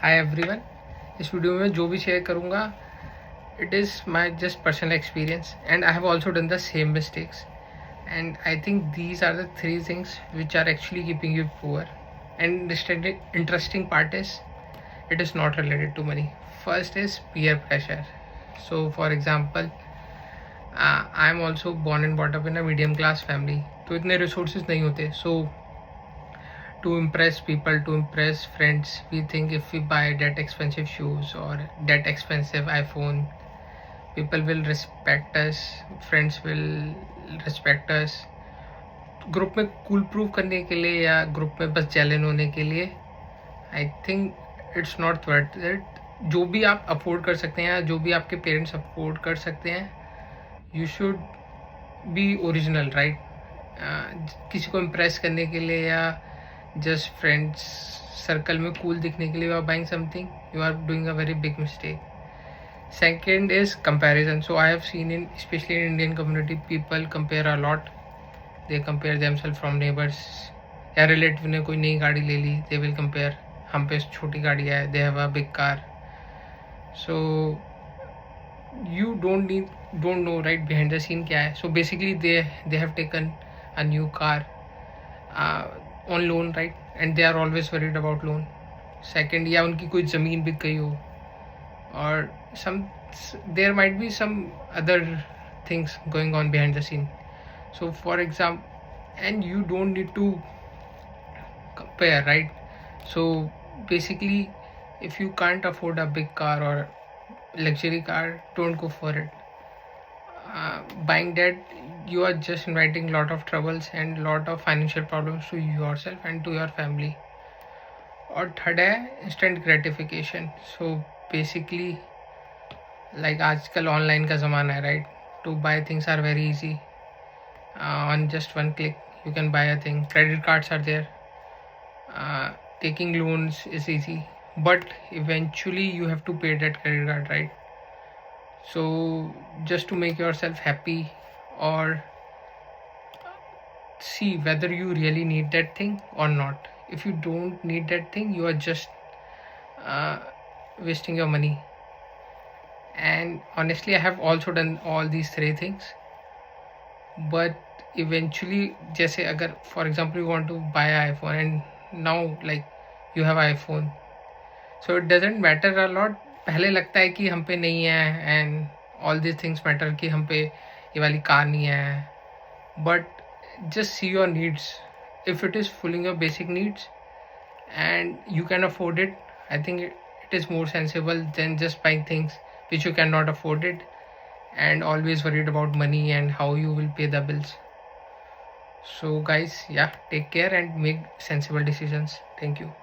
Hi everyone. इस video में जो भी शेयर करूँगा it is my just personal experience and I have also done the same mistakes and I think these are the three things which are actually keeping you poor. And the interesting part is it is not related to money. First is peer pressure. So for example, I am also born and brought up in a medium class family, तो इतने resources नहीं होते. So to impress people, to impress friends, we think if we buy that expensive shoes or that expensive iPhone, people will respect us, friends will respect us. Group में cool prove करने के लिए या group में बस जेलन होने के लिए I think it's not worth it. जो भी आप अफोर्ड कर सकते हैं या जो भी आपके पेरेंट्स अफोर्ड कर सकते हैं, you should be original, right. किसी को इम्प्रेस करने के लिए या जस्ट फ्रेंड्स सर्कल में कूल दिखने के लिए you are buying something, you are doing a very big mistake. Second is comparison. So I have seen especially in Indian community, people compare a lot. They compare themselves from neighbors. या relative ने कोई नई गाड़ी ले ली, they will compare. हम पे छोटी गाड़ी है, they have a big car. So you don't know right behind the scene क्या है. So basically they have taken a new car on loan, right, and they are always worried about loan. Second, या उनकी कोई ज़मीन बिक गई हो, or there might be some other things going on behind the scene. So for example, and you don't need to compare, right? So basically, if you can't afford a big car or luxury car, don't go for it. Buying that, you are just inviting lot of troubles and lot of financial problems to yourself and to your family. और third है instant gratification. So basically like आजकल online का ज़माना है, right. To buy things are very easy. On just one click you can buy a thing. Credit cards are there. Taking loans is easy, but eventually you have to pay that credit card, right. So just to make yourself happy और see whether you really need that thing or not. If you don't need that thing, you are just wasting your money. And honestly, I have also done all these three things, but eventually जैसे अगर for example you want to buy an iPhone and now like you have iPhone, so it doesn't matter a lot. पहले लगता है कि हम पे नहीं है and all these things matter कि हम पे ये वाली कार नहीं है, but just see your needs. If it is fulfilling your basic needs and you can afford it, I think it is more sensible than just buying things which you cannot afford it and always worried about money and how you will pay the bills. So guys, yeah, take care and make sensible decisions. Thank you.